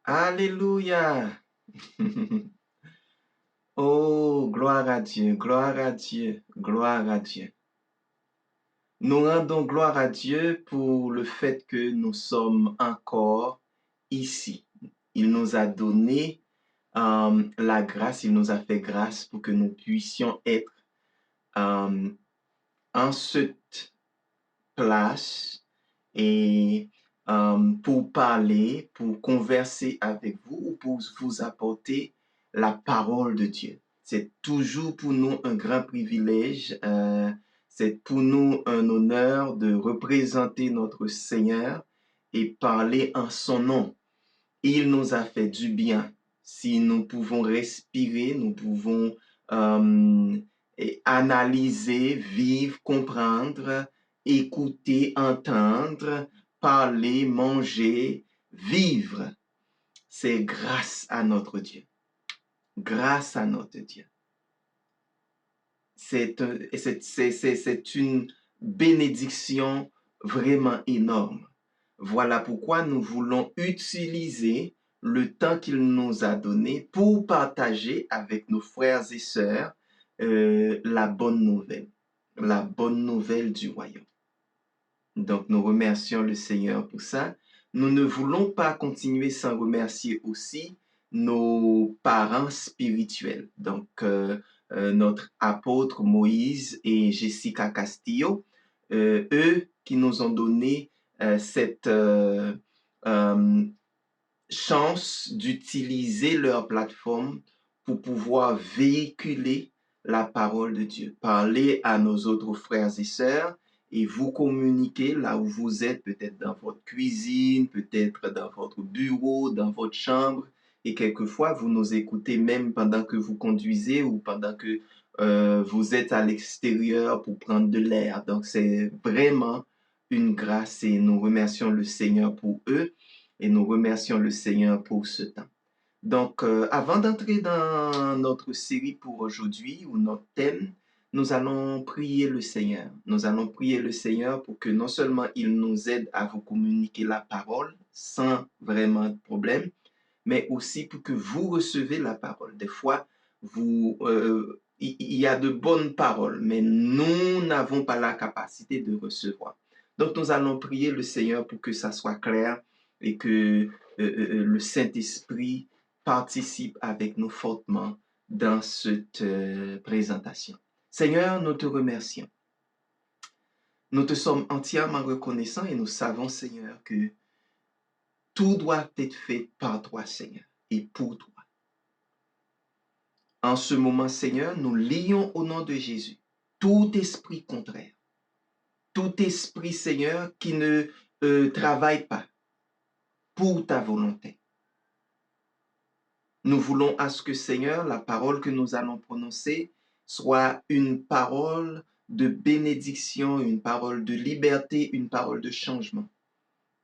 Alléluia. Oh, gloire à Dieu, gloire à Dieu, gloire à Dieu. Nous rendons gloire à Dieu pour le fait que nous sommes encore ici. Il nous a donné la grâce, il nous a fait grâce pour que nous puissions être euh, en cette place et pour parler, pour converser avec vous ou pour vous apporter la parole de Dieu. C'est toujours pour nous un grand privilège, c'est pour nous un honneur de représenter notre Seigneur et parler en son nom. Il nous a fait du bien. Si nous pouvons respirer, nous pouvons analyser, vivre, comprendre, écouter, entendre, parler, manger, vivre. C'est grâce à notre Dieu. Grâce à notre Dieu. C'est une bénédiction vraiment énorme. Voilà pourquoi nous voulons utiliser le temps qu'il nous a donné pour partager avec nos frères et sœurs la bonne nouvelle du royaume. Donc, nous remercions le Seigneur pour ça. Nous ne voulons pas continuer sans remercier aussi nos parents spirituels. Donc, notre apôtre Moïse et Jessica Castillo, eux qui nous ont donné cette chance d'utiliser leur plateforme pour pouvoir véhiculer la parole de Dieu, parler à nos autres frères et sœurs et vous communiquer là où vous êtes, peut-être dans votre cuisine, peut-être dans votre bureau, dans votre chambre. Et quelquefois, vous nous écoutez même pendant que vous conduisez ou pendant que vous êtes à l'extérieur pour prendre de l'air. Donc, c'est vraiment une grâce et nous remercions le Seigneur pour eux et nous remercions le Seigneur pour ce temps. Donc, avant d'entrer dans notre série pour aujourd'hui ou notre thème, nous allons prier le Seigneur. Nous allons prier le Seigneur pour que non seulement il nous aide à vous communiquer la parole sans vraiment de problème, mais aussi pour que vous recevez la parole. Des fois, il y a de bonnes paroles, mais nous n'avons pas la capacité de recevoir. Donc, nous allons prier le Seigneur pour que ça soit clair et que le Saint-Esprit participe avec nous fortement dans cette présentation. Seigneur, nous te remercions. Nous te sommes entièrement reconnaissants et nous savons, Seigneur, que tout doit être fait par toi, Seigneur, et pour toi. En ce moment, Seigneur, nous lions au nom de Jésus tout esprit contraire, tout esprit, Seigneur, qui ne travaille pas pour ta volonté. Nous voulons à ce que, Seigneur, la parole que nous allons prononcer soit une parole de bénédiction, une parole de liberté, une parole de changement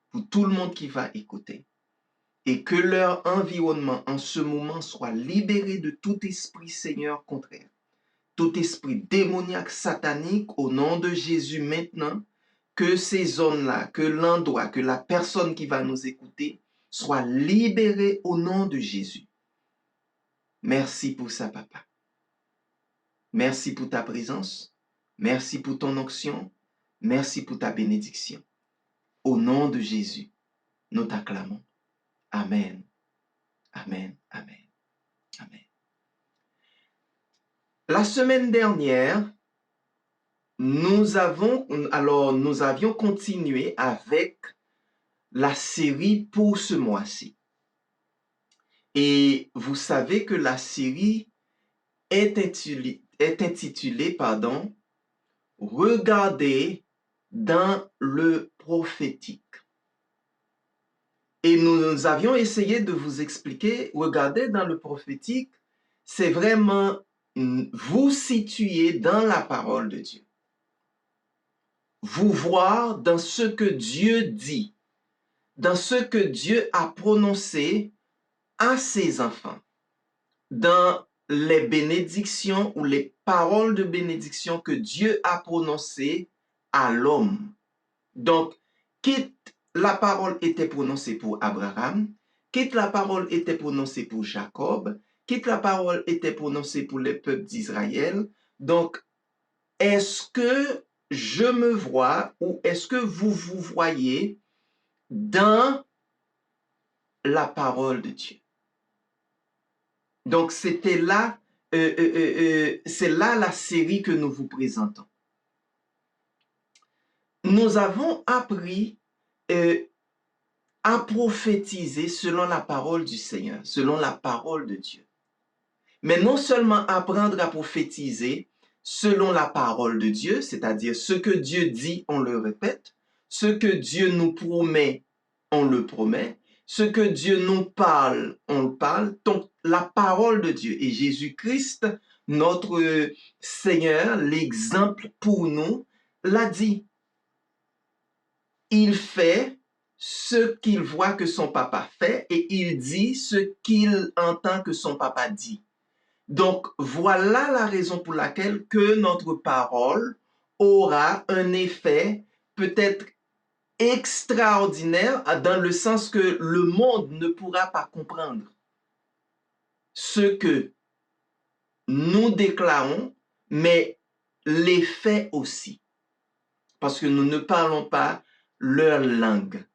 pour tout le monde qui va écouter. Et que leur environnement en ce moment soit libéré de tout esprit, Seigneur, contraire. Tout esprit démoniaque, satanique, au nom de Jésus maintenant, que ces zones-là, que l'endroit, que la personne qui va nous écouter soit libérée au nom de Jésus. Merci pour ça, Papa. Merci pour ta présence. Merci pour ton onction. Merci pour ta bénédiction. Au nom de Jésus, nous t'acclamons. Amen. Amen. Amen. Amen. La semaine dernière, nous avions continué avec la série pour ce mois-ci. Et vous savez que la série est intitulée, Regardez dans le prophétique. Et nous avions essayé de vous expliquer, regardez dans le prophétique, c'est vraiment vous situer dans la parole de Dieu. Vous voir dans ce que Dieu dit, dans ce que Dieu a prononcé à ses enfants, dans les bénédictions ou les paroles de bénédiction que Dieu a prononcées à l'homme. Donc, quitte la parole était prononcée pour Abraham, quitte la parole était prononcée pour Jacob, quitte la parole était prononcée pour les peuples d'Israël. Donc, est-ce que je me vois ou est-ce que vous vous voyez dans la parole de Dieu? Donc, c'est là la série que nous vous présentons. Nous avons appris à prophétiser selon la parole du Seigneur, selon la parole de Dieu. Mais non seulement apprendre à prophétiser selon la parole de Dieu, c'est-à-dire ce que Dieu dit, on le répète, ce que Dieu nous promet, on le promet, ce que Dieu nous parle, on le parle. Donc, la parole de Dieu et Jésus-Christ, notre Seigneur, l'exemple pour nous, l'a dit. Il fait ce qu'il voit que son papa fait et il dit ce qu'il entend que son papa dit. Donc, voilà la raison pour laquelle que notre parole aura un effet peut-être extraordinaire dans le sens que le monde ne pourra pas comprendre ce que nous déclarons, mais l'effet aussi, parce que nous ne parlons pas leur langue.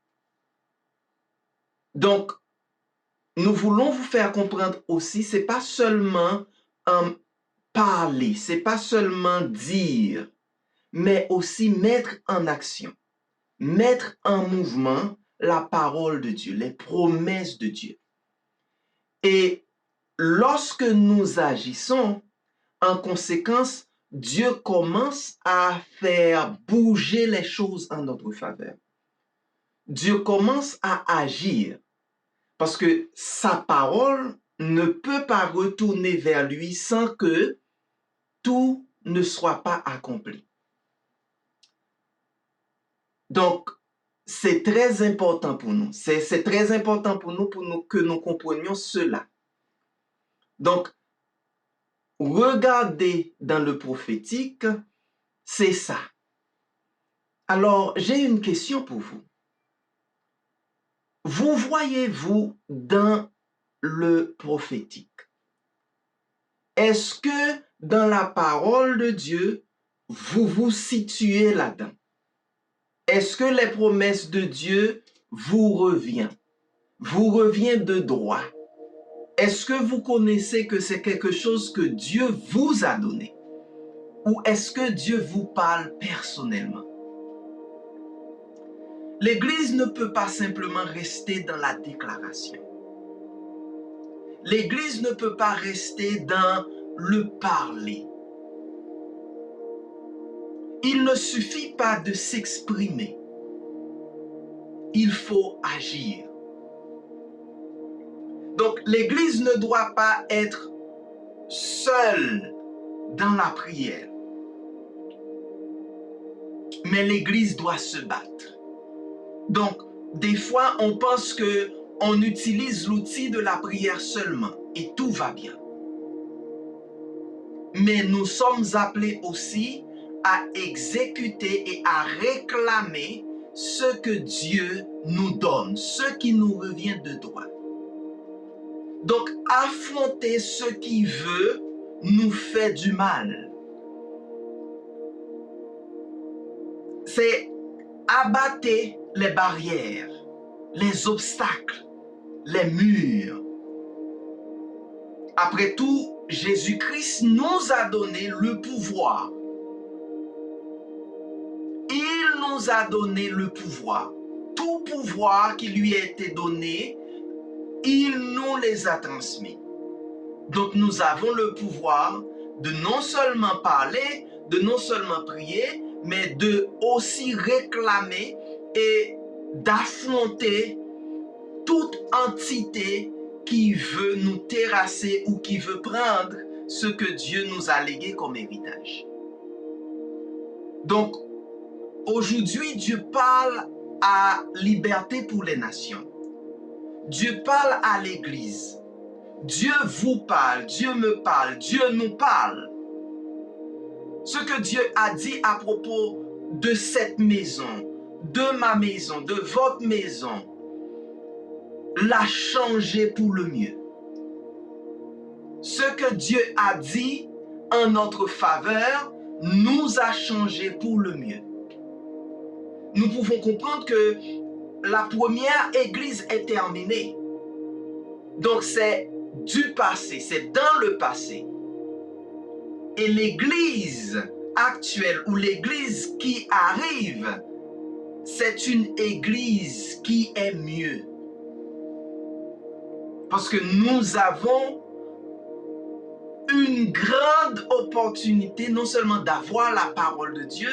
Donc, nous voulons vous faire comprendre aussi, c'est pas seulement parler, c'est pas seulement dire, mais aussi mettre en action, mettre en mouvement la parole de Dieu, les promesses de Dieu. Et lorsque nous agissons, en conséquence, Dieu commence à faire bouger les choses en notre faveur. Dieu commence à agir parce que sa parole ne peut pas retourner vers lui sans que tout ne soit pas accompli. Donc, c'est très important pour nous. C'est très important pour nous que nous comprenions cela. Donc, regardez dans le prophétique, c'est ça. Alors, j'ai une question pour vous. Vous voyez-vous dans le prophétique? Est-ce que dans la parole de Dieu, vous vous situez là-dedans? Est-ce que les promesses de Dieu vous reviennent de droit? Est-ce que vous connaissez que c'est quelque chose que Dieu vous a donné? Ou est-ce que Dieu vous parle personnellement? L'Église ne peut pas simplement rester dans la déclaration. L'Église ne peut pas rester dans le parler. Il ne suffit pas de s'exprimer. Il faut agir. Donc, l'Église ne doit pas être seule dans la prière. Mais l'Église doit se battre. Donc, des fois, on pense qu'on utilise l'outil de la prière seulement et tout va bien. Mais nous sommes appelés aussi à exécuter et à réclamer ce que Dieu nous donne, ce qui nous revient de droit. Donc, affronter ce qui veut nous fait du mal. C'est abattre les barrières, les obstacles, les murs. Après tout, Jésus-Christ nous a donné le pouvoir. Il nous a donné le pouvoir. Tout pouvoir qui lui a été donné, il nous les a transmis. Donc nous avons le pouvoir de non seulement parler, de non seulement prier, mais de aussi réclamer et d'affronter toute entité qui veut nous terrasser ou qui veut prendre ce que Dieu nous a légué comme héritage. Donc, aujourd'hui, Dieu parle à liberté pour les nations. Dieu parle à l'Église. Dieu vous parle, Dieu me parle, Dieu nous parle. Ce que Dieu a dit à propos de cette maison, de ma maison, de votre maison, l'a changé pour le mieux. Ce que Dieu a dit en notre faveur nous a changé pour le mieux. Nous pouvons comprendre que la première église est terminée. Donc c'est du passé, c'est dans le passé. Et l'église actuelle ou l'église qui arrive, c'est une église qui est mieux. Parce que nous avons une grande opportunité non seulement d'avoir la parole de Dieu,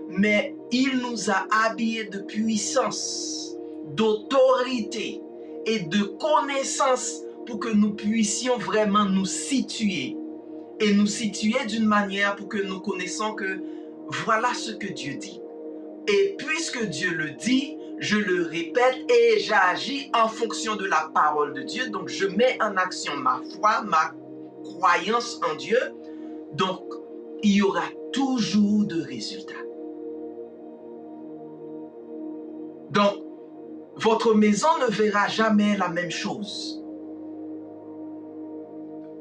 mais il nous a habillés de puissance, d'autorité et de connaissance pour que nous puissions vraiment nous situer. Et nous situer d'une manière pour que nous connaissions que voilà ce que Dieu dit. Et puisque Dieu le dit, je le répète et j'agis en fonction de la parole de Dieu. Donc je mets en action ma foi, ma croyance en Dieu. Donc il y aura toujours de résultats. Donc votre maison ne verra jamais la même chose.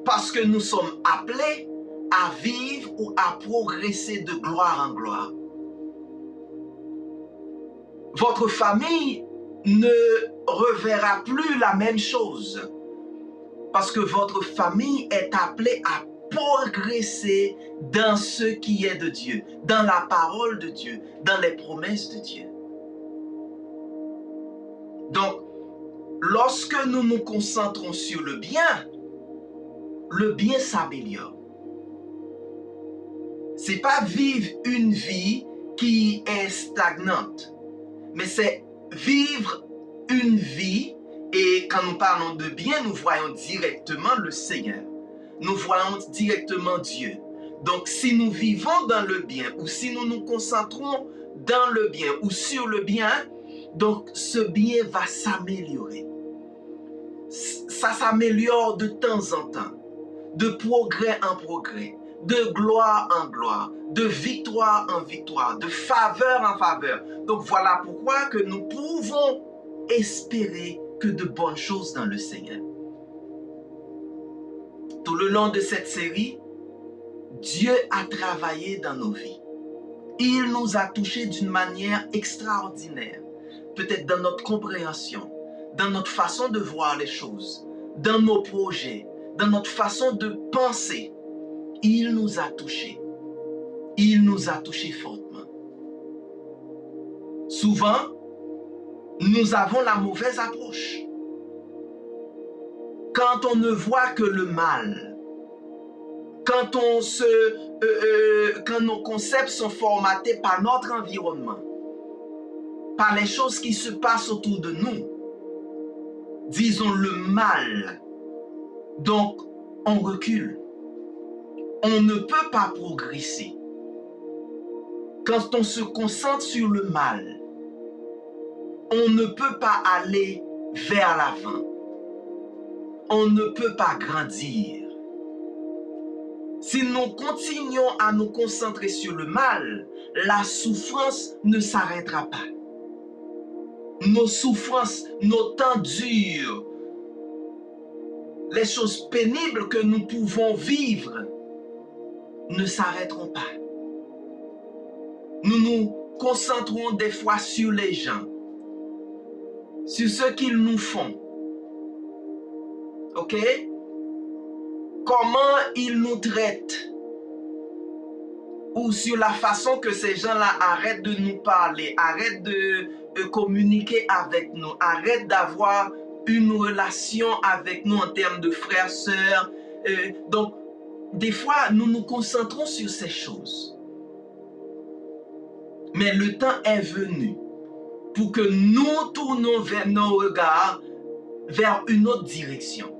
Parce que nous sommes appelés à vivre ou à progresser de gloire en gloire. Votre famille ne reverra plus la même chose. Parce que votre famille est appelée à progresser dans ce qui est de Dieu, dans la parole de Dieu, dans les promesses de Dieu. Donc, lorsque nous nous concentrons sur le bien s'améliore. C'est pas vivre une vie qui est stagnante, mais c'est vivre une vie, et quand nous parlons de bien, nous voyons directement le Seigneur. Nous voyons directement Dieu. Donc si nous vivons dans le bien, ou si nous nous concentrons dans le bien, ou sur le bien, donc ce bien va s'améliorer. Ça s'améliore de temps en temps. De progrès en progrès, de gloire en gloire, de victoire en victoire, de faveur en faveur. Donc voilà pourquoi que nous pouvons espérer que de bonnes choses dans le Seigneur. Tout le long de cette série, Dieu a travaillé dans nos vies. Il nous a touchés d'une manière extraordinaire, peut-être dans notre compréhension, dans notre façon de voir les choses, dans nos projets, dans notre façon de penser. Il nous a touchés. Il nous a touchés fortement. Souvent, nous avons la mauvaise approche. Quand on ne voit que le mal, quand nos concepts sont formatés par notre environnement, par les choses qui se passent autour de nous, disons le mal, donc on recule. On ne peut pas progresser. Quand on se concentre sur le mal, on ne peut pas aller vers l'avant. On ne peut pas grandir. Si nous continuons à nous concentrer sur le mal, la souffrance ne s'arrêtera pas. Nos souffrances, nos temps durs, les choses pénibles que nous pouvons vivre ne s'arrêteront pas. Nous nous concentrons des fois sur les gens, sur ce qu'ils nous font. Ok? Comment ils nous traitent, ou sur la façon que ces gens-là arrêtent de nous parler, arrêtent de communiquer avec nous, arrêtent d'avoir une relation avec nous en termes de frères, sœurs. Donc, des fois, nous nous concentrons sur ces choses. Mais le temps est venu pour que nous tournons vers nos regards vers une autre direction.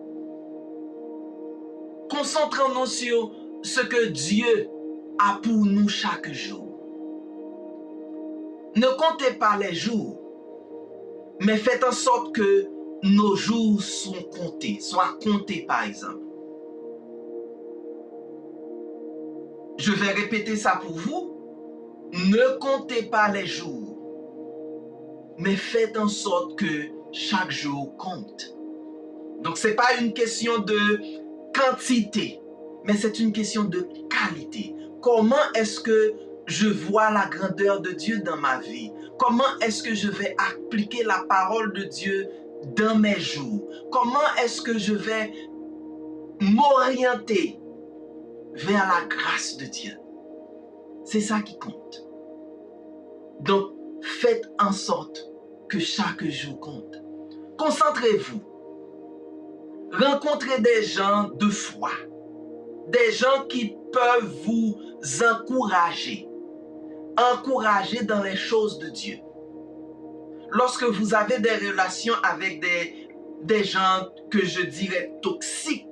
Concentrons-nous sur ce que Dieu a pour nous chaque jour. Ne comptez pas les jours, mais faites en sorte que nos jours soient comptés par exemple. Je vais répéter ça pour vous. Ne comptez pas les jours, mais faites en sorte que chaque jour compte. Donc, ce n'est pas une question de quantité, mais c'est une question de qualité. Comment est-ce que je vois la grandeur de Dieu dans ma vie? Comment est-ce que je vais appliquer la parole de Dieu dans mes jours? Comment est-ce que je vais m'orienter vers la grâce de Dieu? C'est ça qui compte. Donc, faites en sorte que chaque jour compte. Concentrez-vous. Rencontrez des gens de foi, des gens qui peuvent vous encourager dans les choses de Dieu. Lorsque vous avez des relations avec des gens que je dirais toxiques,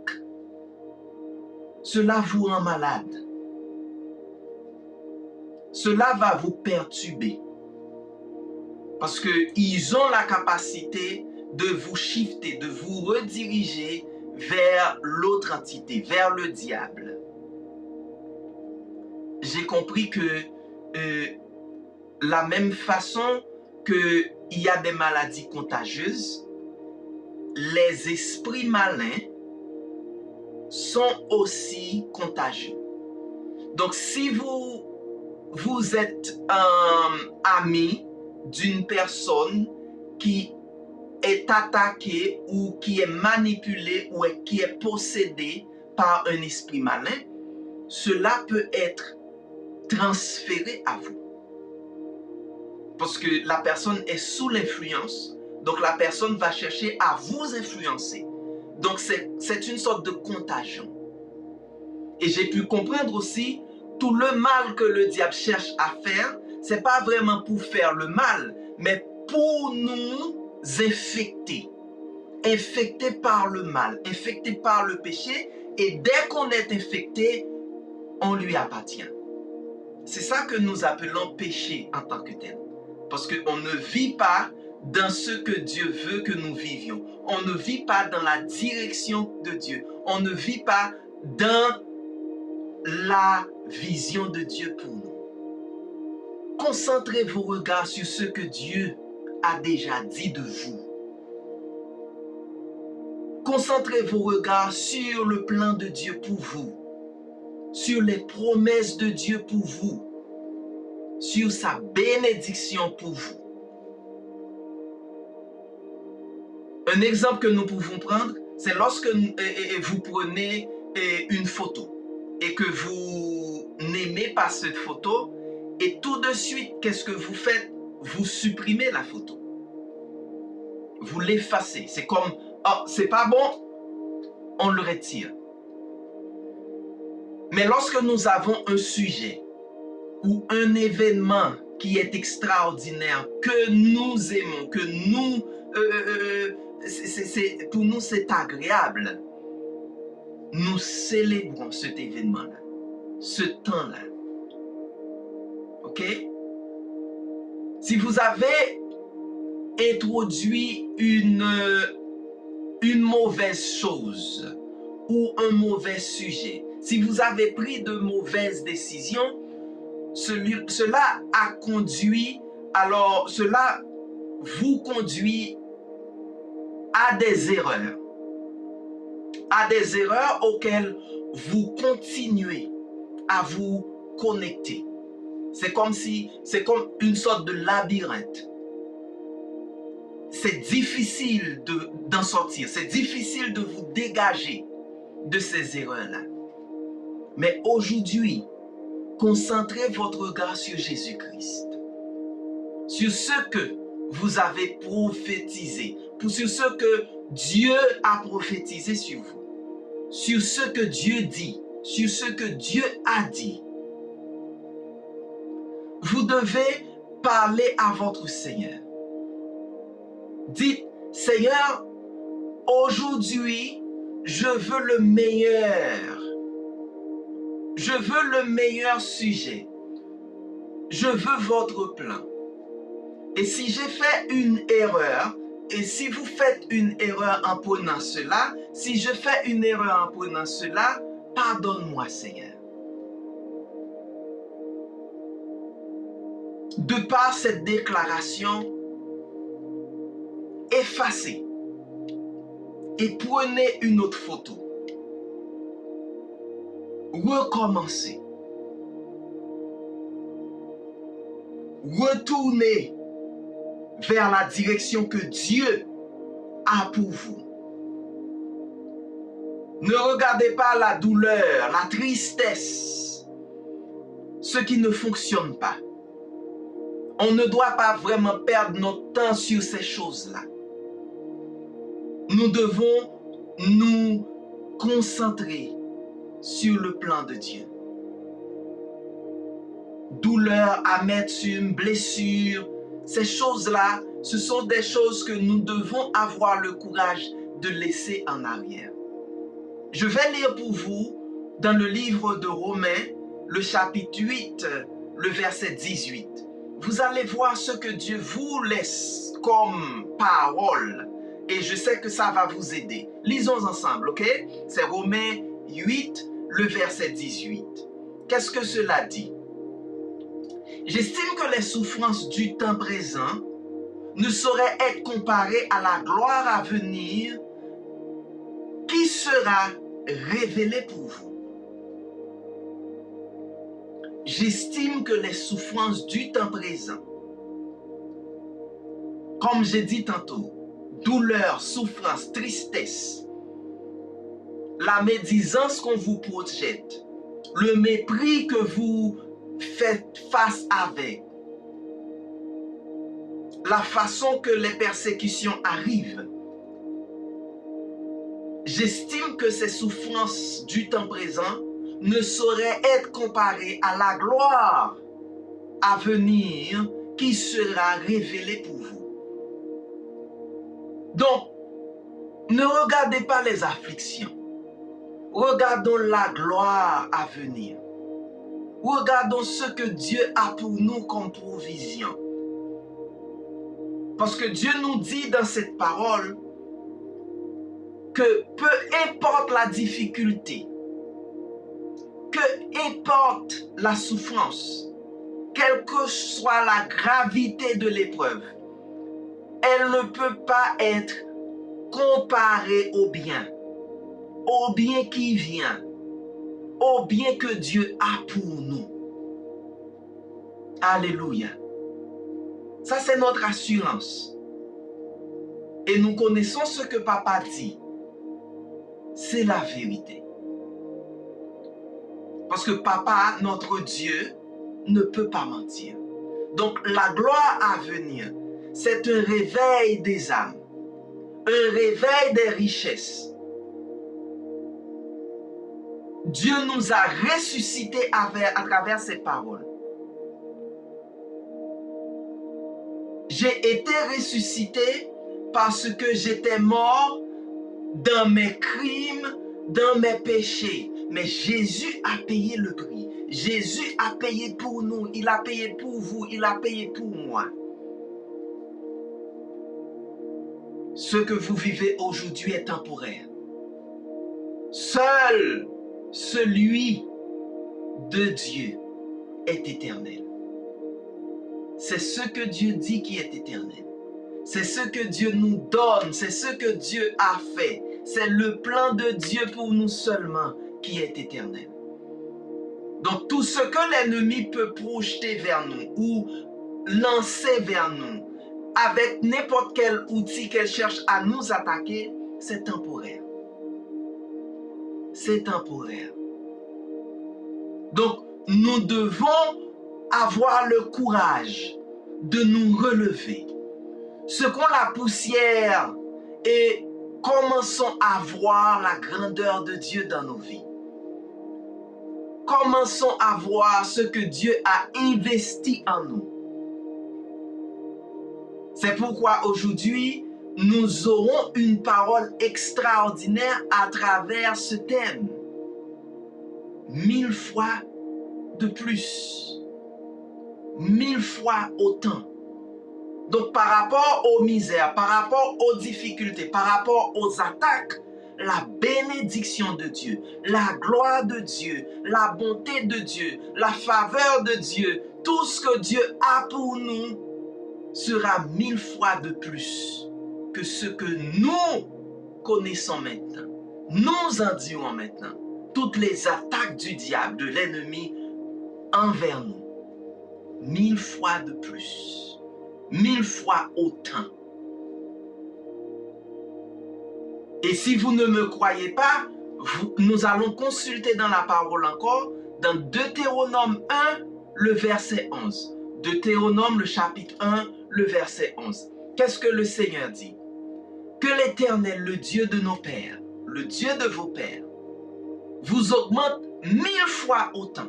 cela vous rend malade. Cela va vous perturber. Parce qu'ils ont la capacité de vous shifter, de vous rediriger vers l'autre entité, vers le diable. J'ai compris que la même façon qu'il y a des maladies contagieuses, les esprits malins sont aussi contagieux. Donc, si vous êtes un ami d'une personne qui est attaquée ou qui est manipulée ou qui est possédée par un esprit malin, cela peut être transféré à vous. Parce que la personne est sous l'influence, donc la personne va chercher à vous influencer. Donc c'est une sorte de contagion. Et j'ai pu comprendre aussi tout le mal que le diable cherche à faire, c'est pas vraiment pour faire le mal, mais pour nous infecter. Infecté par le mal, infecté par le péché, et dès qu'on est infecté, on lui appartient. C'est ça que nous appelons péché en tant que tel. Parce qu'on ne vit pas dans ce que Dieu veut que nous vivions. On ne vit pas dans la direction de Dieu. On ne vit pas dans la vision de Dieu pour nous. Concentrez vos regards sur ce que Dieu a déjà dit de vous. Concentrez vos regards sur le plan de Dieu pour vous, sur les promesses de Dieu pour vous, sur sa bénédiction pour vous. Un exemple que nous pouvons prendre, c'est lorsque vous prenez une photo et que vous n'aimez pas cette photo, et tout de suite, qu'est-ce que vous faites? Vous supprimez la photo. Vous l'effacez. C'est comme, oh, c'est pas bon, on le retire. Mais lorsque nous avons un sujet ou un événement qui est extraordinaire, que nous aimons, que nous, pour nous c'est agréable, nous célébrons cet événement-là, ce temps-là. Ok? Si vous avez introduit une mauvaise chose ou un mauvais sujet, si vous avez pris de mauvaises décisions, cela a conduit, alors cela vous conduit à des erreurs auxquelles vous continuez à vous connecter. C'est comme une sorte de labyrinthe. C'est difficile d'en sortir, c'est difficile de vous dégager de ces erreurs-là. Mais aujourd'hui, concentrez votre regard sur Jésus-Christ, sur ce que vous avez prophétisé, sur ce que Dieu a prophétisé sur vous, sur ce que Dieu dit, sur ce que Dieu a dit. Vous devez parler à votre Seigneur. Dites, Seigneur, aujourd'hui, je veux le meilleur. Je veux le meilleur sujet. Je veux votre plan. Et si j'ai fait une erreur, et si vous faites une erreur en prenant cela, si je fais une erreur en prenant cela, pardonne-moi, Seigneur. De par cette déclaration, effacez et prenez une autre photo. Recommencez. Retournez vers la direction que Dieu a pour vous. Ne regardez pas la douleur, la tristesse, ce qui ne fonctionne pas. On ne doit pas vraiment perdre notre temps sur ces choses-là. Nous devons nous concentrer sur le plan de Dieu. Douleur, amertume, blessure, ces choses-là, ce sont des choses que nous devons avoir le courage de laisser en arrière. Je vais lire pour vous dans le livre de Romains, le chapitre 8, le verset 18. Vous allez voir ce que Dieu vous laisse comme parole. Et je sais que ça va vous aider. Lisons ensemble, ok? C'est Romains 8, le verset 18. Qu'est-ce que cela dit? J'estime que les souffrances du temps présent ne sauraient être comparées à la gloire à venir qui sera révélée pour vous. J'estime que les souffrances du temps présent, comme j'ai dit tantôt, douleur, souffrance, tristesse, la médisance qu'on vous projette, le mépris que vous faites face avec, la façon que les persécutions arrivent, j'estime que ces souffrances du temps présent ne sauraient être comparées à la gloire à venir qui sera révélée pour vous. Donc, ne regardez pas les afflictions. Regardons la gloire à venir. Regardons ce que Dieu a pour nous comme provision. Parce que Dieu nous dit dans cette parole que peu importe la difficulté, peu importe la souffrance, quelle que soit la gravité de l'épreuve, elle ne peut pas être comparée au bien qui vient, au bien que Dieu a pour nous. Alléluia. Ça, c'est notre assurance. Et nous connaissons ce que papa dit. C'est la vérité. Parce que papa, notre Dieu, ne peut pas mentir. Donc, la gloire à venir, c'est un réveil des âmes, un réveil des richesses. Dieu nous a ressuscités à travers ces paroles. J'ai été ressuscité parce que j'étais mort dans mes crimes, dans mes péchés. Mais Jésus a payé le prix. Jésus a payé pour nous. Il a payé pour vous. Il a payé pour moi. Ce que vous vivez aujourd'hui est temporaire. Seul celui de Dieu est éternel. C'est ce que Dieu dit qui est éternel. C'est ce que Dieu nous donne. C'est ce que Dieu a fait. C'est le plan de Dieu pour nous seulement qui est éternel. Donc tout ce que l'ennemi peut projeter vers nous ou lancer vers nous avec n'importe quel outil qu'elle cherche à nous attaquer, c'est temporaire. C'est temporaire. Donc nous devons avoir le courage de nous relever. Secouons la poussière et commençons à voir la grandeur de Dieu dans nos vies. Commençons à voir ce que Dieu a investi en nous. C'est pourquoi aujourd'hui, nous aurons une parole extraordinaire à travers ce thème. 1000 fois de plus. 1000 fois autant. Donc par rapport aux misères, par rapport aux difficultés, par rapport aux attaques, la bénédiction de Dieu, la gloire de Dieu, la bonté de Dieu, la faveur de Dieu, tout ce que Dieu a pour nous sera 1000 fois de plus que ce que nous connaissons maintenant, nous endurons maintenant, toutes les attaques du diable, de l'ennemi envers nous, 1000 fois de plus, 1000 fois autant. Et si vous ne me croyez pas, nous allons consulter dans la parole encore, dans Deutéronome 1, le verset 11. Deutéronome, le chapitre 1, le verset 11. Qu'est-ce que le Seigneur dit? Que l'Éternel, le Dieu de nos pères, le Dieu de vos pères, vous augmente 1000 fois autant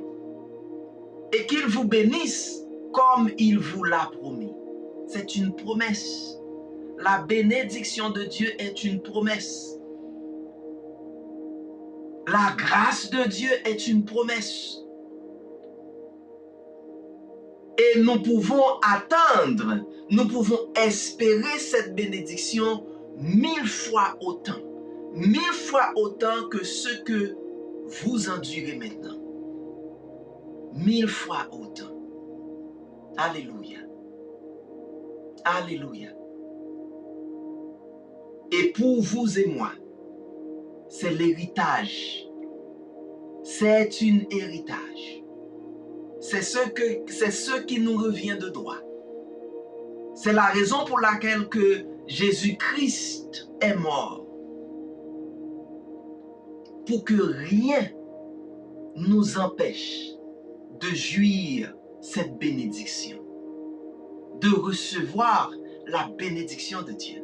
et qu'il vous bénisse comme il vous l'a promis. C'est une promesse. La bénédiction de Dieu est une promesse. La grâce de Dieu est une promesse. Et nous pouvons attendre, nous pouvons espérer cette bénédiction 1000 fois autant. 1000 fois autant que ce que vous endurez maintenant. 1000 fois autant. Alléluia. Alléluia. Et pour vous et moi, c'est l'héritage. C'est un héritage. C'est ce qui nous revient de droit. C'est la raison pour laquelle que Jésus-Christ est mort. Pour que rien nous empêche de jouir cette bénédiction. De recevoir la bénédiction de Dieu.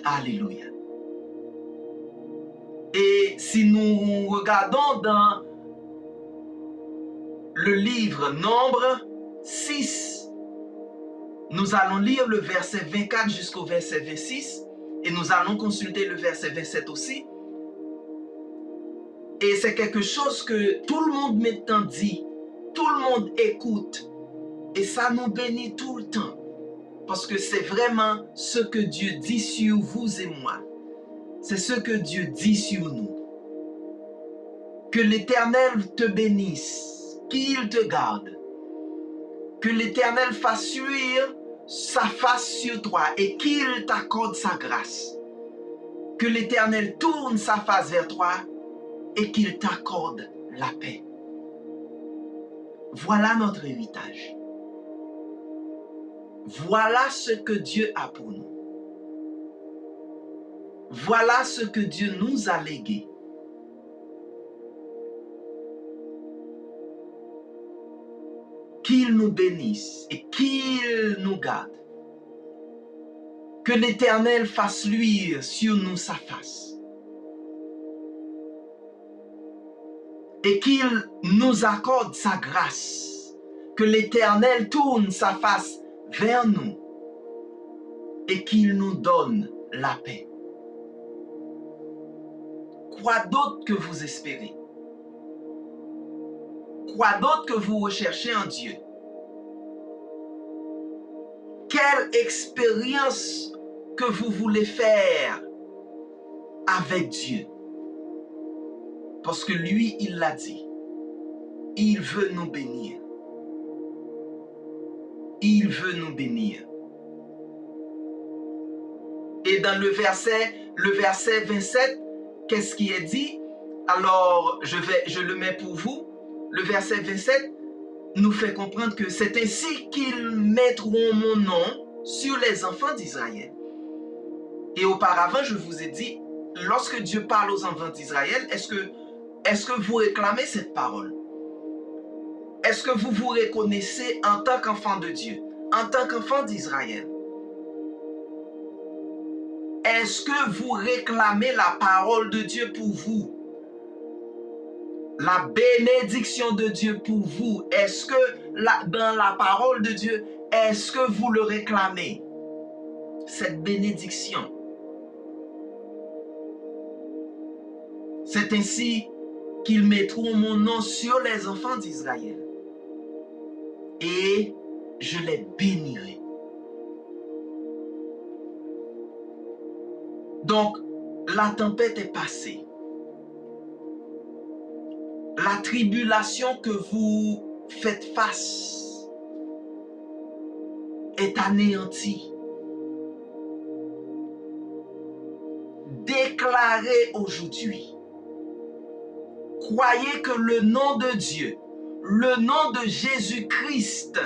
Alléluia. Et si nous regardons dans le livre Nombre 6, nous allons lire le verset 24 jusqu'au verset 26 et nous allons consulter le verset 27 aussi. Et c'est quelque chose que tout le monde maintenant dit, tout le monde écoute et ça nous bénit tout le temps. Parce que c'est vraiment ce que Dieu dit sur vous et moi. C'est ce que Dieu dit sur nous. Que l'Éternel te bénisse, qu'il te garde. Que l'Éternel fasse luire sa face sur toi et qu'il t'accorde sa grâce. Que l'Éternel tourne sa face vers toi et qu'il t'accorde la paix. Voilà notre héritage. Voilà ce que Dieu a pour nous. Voilà ce que Dieu nous a légué. Qu'il nous bénisse et qu'il nous garde. Que l'Éternel fasse luire sur nous sa face. Et qu'il nous accorde sa grâce. Que l'Éternel tourne sa face vers nous. Et qu'il nous donne la paix. Quoi d'autre que vous espérez? Quoi d'autre que vous recherchez en Dieu? Quelle expérience que vous voulez faire avec Dieu? Parce que lui, il l'a dit. Il veut nous bénir. Il veut nous bénir. Et dans le verset 27, qu'est-ce qui est dit? Alors, je le mets pour vous. Le verset 27 nous fait comprendre que c'est ainsi qu'ils mettront mon nom sur les enfants d'Israël. Et auparavant, je vous ai dit, lorsque Dieu parle aux enfants d'Israël, est-ce que vous réclamez cette parole? Est-ce que vous vous reconnaissez en tant qu'enfant de Dieu, en tant qu'enfant d'Israël? Est-ce que vous réclamez la parole de Dieu pour vous? La bénédiction de Dieu pour vous, est-ce que dans la parole de Dieu, est-ce que vous le réclamez? Cette bénédiction. C'est ainsi qu'ils mettront mon nom sur les enfants d'Israël. Et je les bénirai. Donc, la tempête est passée. La tribulation que vous faites face est anéanti. Déclarez aujourd'hui. Croyez que le nom de Dieu, le nom de Jésus-Christ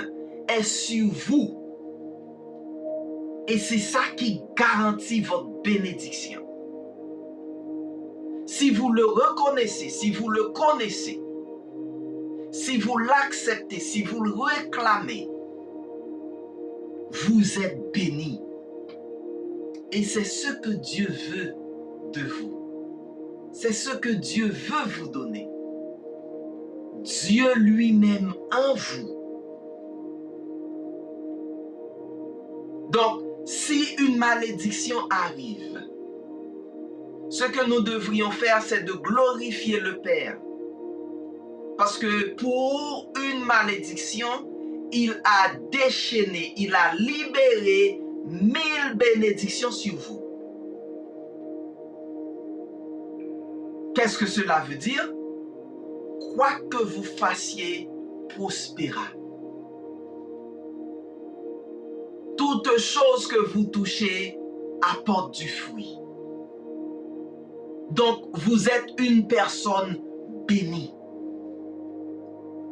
est sur vous. Et c'est ça qui garantit votre bénédiction. Si vous le reconnaissez, si vous le connaissez, si vous l'acceptez, si vous le réclamez, vous êtes béni. Et c'est ce que Dieu veut de vous. C'est ce que Dieu veut vous donner. Dieu lui-même en vous. Donc, si une malédiction arrive, ce que nous devrions faire, c'est de glorifier le Père. Parce que pour une malédiction, il a déchaîné, il a libéré 1000 bénédictions sur vous. Qu'est-ce que cela veut dire? Quoi que vous fassiez, prospéra. Toute chose que vous touchez apporte du fruit. Donc, vous êtes une personne bénie.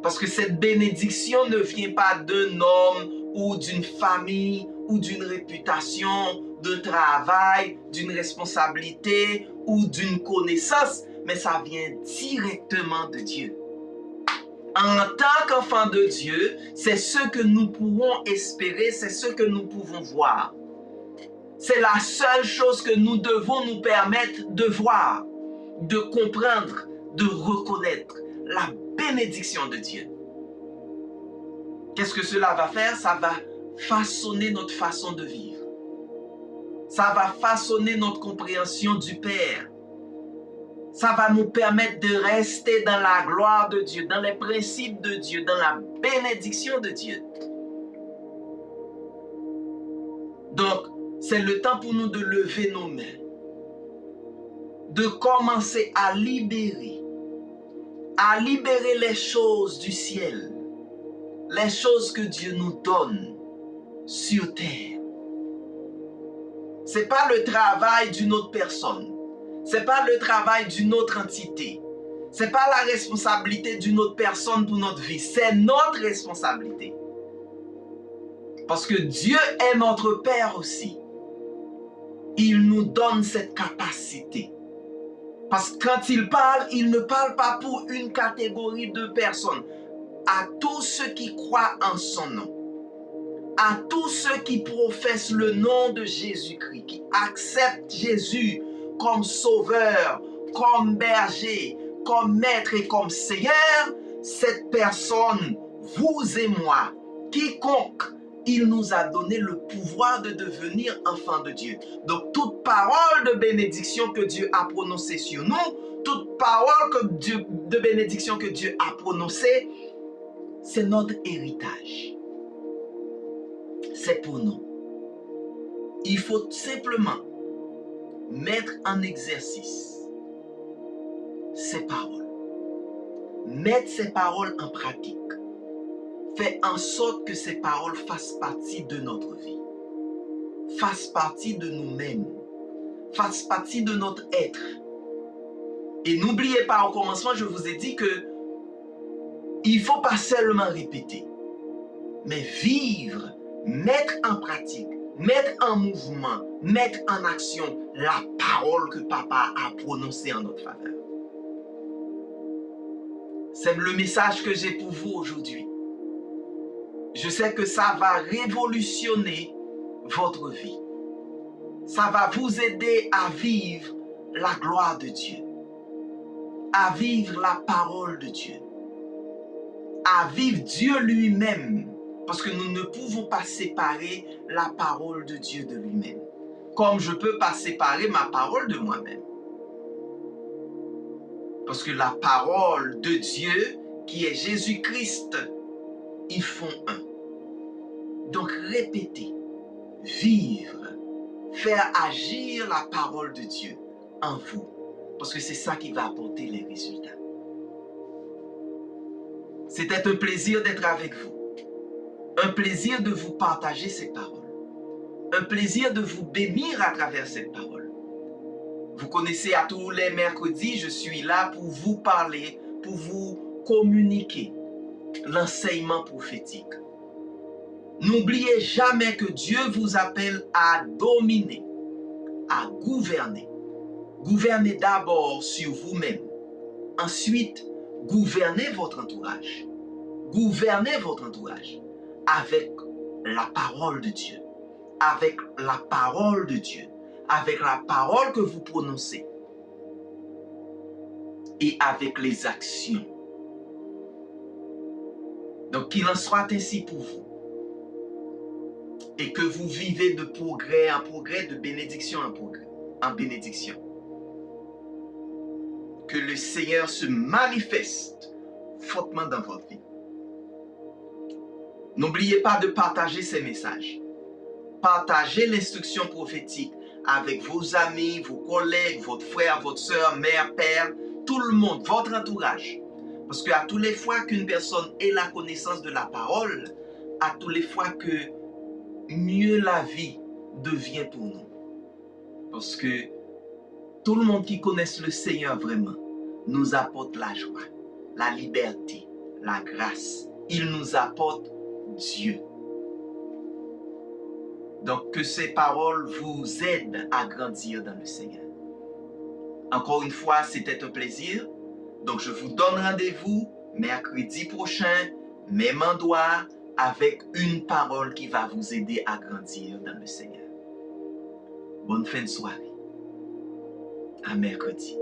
Parce que cette bénédiction ne vient pas d'un homme ou d'une famille ou d'une réputation, d'un travail, d'une responsabilité ou d'une connaissance, mais ça vient directement de Dieu. En tant qu'enfant de Dieu, c'est ce que nous pouvons espérer, c'est ce que nous pouvons voir. C'est la seule chose que nous devons nous permettre de voir, de comprendre, de reconnaître la bénédiction de Dieu. Qu'est-ce que cela va faire? Ça va façonner notre façon de vivre. Ça va façonner notre compréhension du Père. Ça va nous permettre de rester dans la gloire de Dieu, dans les principes de Dieu, dans la bénédiction de Dieu. Donc, c'est le temps pour nous de lever nos mains, de commencer à libérer les choses du ciel, les choses que Dieu nous donne sur terre. Ce n'est pas le travail d'une autre personne. Ce n'est pas le travail d'une autre entité. Ce n'est pas la responsabilité d'une autre personne pour notre vie. C'est notre responsabilité. Parce que Dieu est notre Père aussi. Il nous donne cette capacité. Parce que quand il parle, il ne parle pas pour une catégorie de personnes. À tous ceux qui croient en son nom. À tous ceux qui professent le nom de Jésus-Christ, qui acceptent Jésus comme sauveur, comme berger, comme maître et comme seigneur, cette personne, vous et moi, quiconque, il nous a donné le pouvoir de devenir enfants de Dieu. Donc toute parole de bénédiction que Dieu a prononcée sur nous, toute parole de bénédiction que Dieu a prononcée, c'est notre héritage. C'est pour nous. Il faut simplement mettre en exercice ces paroles. Mettre ces paroles en pratique. Faire en sorte que ces paroles fassent partie de notre vie. Fassent partie de nous-mêmes. Fassent partie de notre être. Et n'oubliez pas, au commencement, je vous ai dit que il ne faut pas seulement répéter, mais vivre, mettre en pratique, mettre en mouvement, mettre en action la parole que Papa a prononcée en notre faveur. C'est le message que j'ai pour vous aujourd'hui. Je sais que ça va révolutionner votre vie. Ça va vous aider à vivre la gloire de Dieu, à vivre la parole de Dieu, à vivre Dieu lui-même. Parce que nous ne pouvons pas séparer la parole de Dieu de lui-même. Comme je ne peux pas séparer ma parole de moi-même. Parce que la parole de Dieu, qui est Jésus-Christ, ils font un. Donc répétez, vivre, faire agir la parole de Dieu en vous. Parce que c'est ça qui va apporter les résultats. C'était un plaisir d'être avec vous. Un plaisir de vous partager cette parole. Un plaisir de vous bénir à travers cette parole. Vous connaissez, à tous les mercredis, je suis là pour vous parler, pour vous communiquer l'enseignement prophétique. N'oubliez jamais que Dieu vous appelle à dominer, à gouverner. Gouvernez d'abord sur vous-même. Ensuite, gouvernez votre entourage. Gouvernez votre entourage avec la parole de Dieu. Avec la parole de Dieu. Avec la parole que vous prononcez. Et avec les actions. Donc, qu'il en soit ainsi pour vous. Et que vous vivez de progrès en progrès, de bénédiction en progrès, en bénédiction. Que le Seigneur se manifeste fortement dans votre vie. N'oubliez pas de partager ces messages. Partagez l'instruction prophétique avec vos amis, vos collègues, votre frère, votre soeur, mère, père, tout le monde, votre entourage. Parce qu'à toutes les fois qu'une personne ait la connaissance de la parole, à toutes les fois que mieux la vie devient pour nous. Parce que tout le monde qui connaît le Seigneur vraiment nous apporte la joie, la liberté, la grâce. Il nous apporte Dieu. Donc que ces paroles vous aident à grandir dans le Seigneur. Encore une fois, c'était un plaisir. Donc je vous donne rendez-vous mercredi prochain, même endroit, avec une parole qui va vous aider à grandir dans le Seigneur. Bonne fin de soirée. À mercredi.